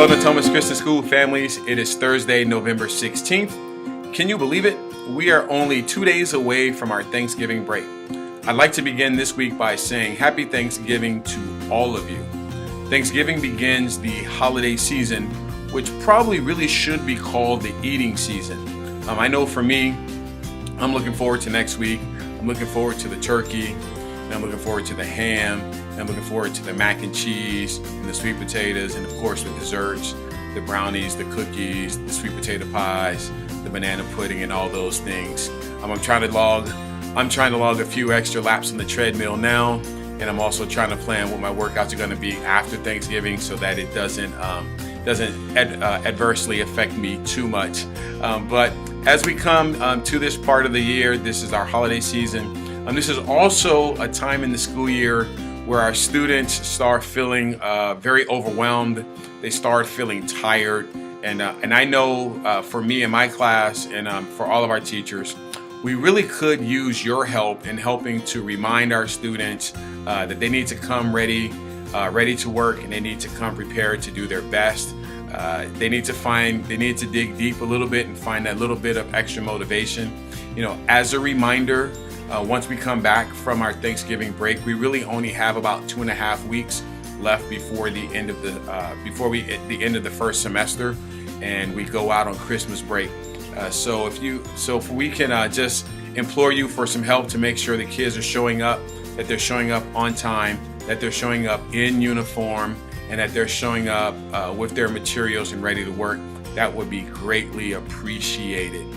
Hello, Natomas Christian School families. It is Thursday, November 16th. Can you believe it? We are only 2 days away from our Thanksgiving break. I'd like to begin this week by saying Happy Thanksgiving to all of you. Thanksgiving begins the holiday season, which probably really should be called the eating season. I know for me, I'm looking forward to next week. I'm looking forward to the turkey, and I'm looking forward to the ham, and I'm looking forward to the mac and cheese, and the sweet potatoes, and of course the desserts, the brownies, the cookies, the sweet potato pies, the banana pudding, and all those things. I'm trying to log a few extra laps on the treadmill now, and I'm also trying to plan what my workouts are going to be after Thanksgiving so that it doesn't adversely affect me too much. But as we come to this part of the year, this is our holiday season. This is also a time in the school year where our students start feeling very overwhelmed. They start feeling tired. And I know for me and my class and for all of our teachers, we really could use your help in helping to remind our students that they need to come ready to work, and they need to come prepared to do their best. They need to dig deep a little bit and find that little bit of extra motivation. As a reminder, once we come back from our Thanksgiving break, we really only have about 2.5 weeks left before the end of the first semester, and we go out on Christmas break. So if we can just implore you for some help to make sure the kids are showing up, that they're showing up on time, that they're showing up in uniform, and that they're showing up with their materials and ready to work, that would be greatly appreciated.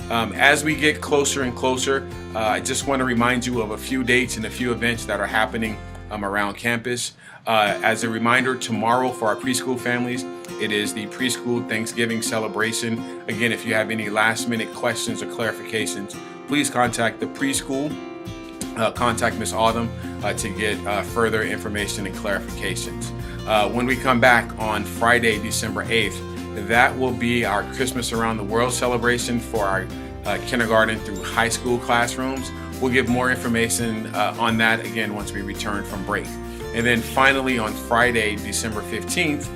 As we get closer and closer, I just want to remind you of a few dates and a few events that are happening around campus. As a reminder, tomorrow for our preschool families, it is the preschool Thanksgiving celebration. Again, if you have any last minute questions or clarifications, please contact the preschool, contact Miss Autumn to get further information and clarifications. When we come back on Friday, December 8th, that will be our Christmas Around the World celebration for our kindergarten through high school classrooms. We'll give more information on that again once we return from break. And then finally on Friday, December 15th,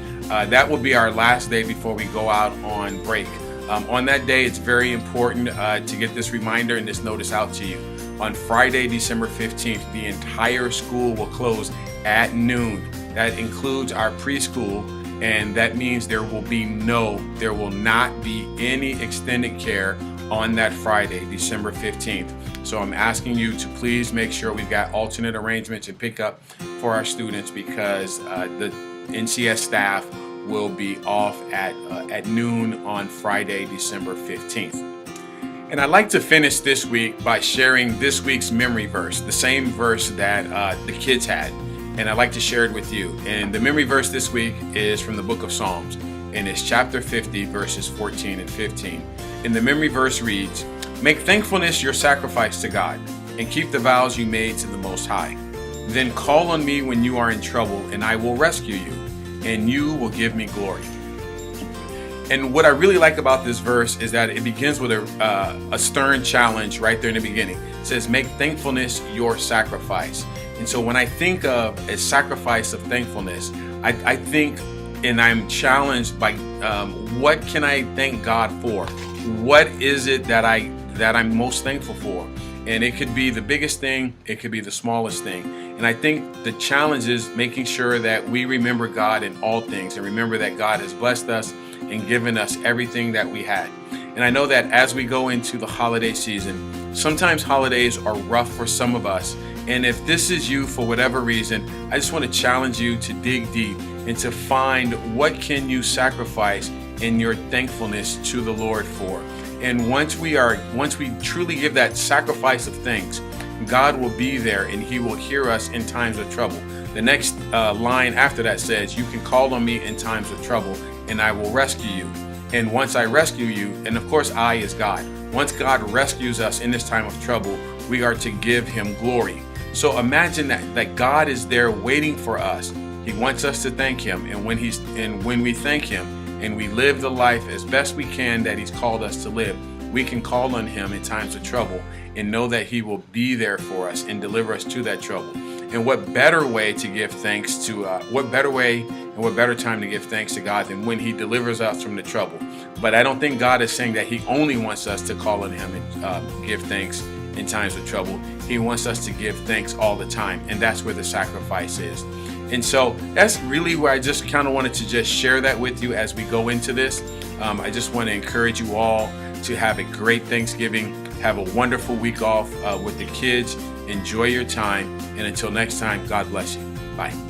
that will be our last day before we go out on break. On that day, it's very important to get this reminder and this notice out to you. On Friday, December 15th, the entire school will close at noon. That includes our preschool, and that means there will not be any extended care on that Friday, December 15th. So I'm asking you to please make sure we've got alternate arrangements and pickup for our students, because the NCS staff will be off at noon on Friday, December 15th. And I'd like to finish this week by sharing this week's memory verse, the same verse that the kids had. And I'd like to share it with you. And the memory verse this week is from the book of Psalms, and it's chapter 50, verses 14 and 15. And the memory verse reads, "Make thankfulness your sacrifice to God, and keep the vows you made to the Most High. Then call on me when you are in trouble, and I will rescue you, and you will give me glory." And what I really like about this verse is that it begins with a stern challenge right there in the beginning. It says, make thankfulness your sacrifice. And so when I think of a sacrifice of thankfulness, I think, and I'm challenged by what can I thank God for? What is it that I'm most thankful for? And it could be the biggest thing, it could be the smallest thing. And I think the challenge is making sure that we remember God in all things, and remember that God has blessed us and given us everything that we had. And I know that as we go into the holiday season, sometimes holidays are rough for some of us. And if this is you for whatever reason, I just want to challenge you to dig deep and to find what can you sacrifice in your thankfulness to the Lord for. And once we truly give that sacrifice of thanks, God will be there and He will hear us in times of trouble. The next line after that says, "You can call on me in times of trouble, and I will rescue you. And once I rescue you," and of course I is God, once God rescues us in this time of trouble, we are to give Him glory. So imagine that God is there waiting for us. He wants us to thank Him, and when we thank Him and we live the life as best we can that He's called us to live, we can call on Him in times of trouble, and know that He will be there for us and deliver us to that trouble. And what better way to give thanks to, what better way and what better time to give thanks to God than when He delivers us from the trouble. But I don't think God is saying that He only wants us to call on Him and give thanks in times of trouble. He wants us to give thanks all the time, and that's where the sacrifice is. And so that's really where I just kind of wanted to just share that with you as we go into this. I just want to encourage you all to have a great Thanksgiving. Have a wonderful week off with the kids. Enjoy your time. And until next time, God bless you. Bye.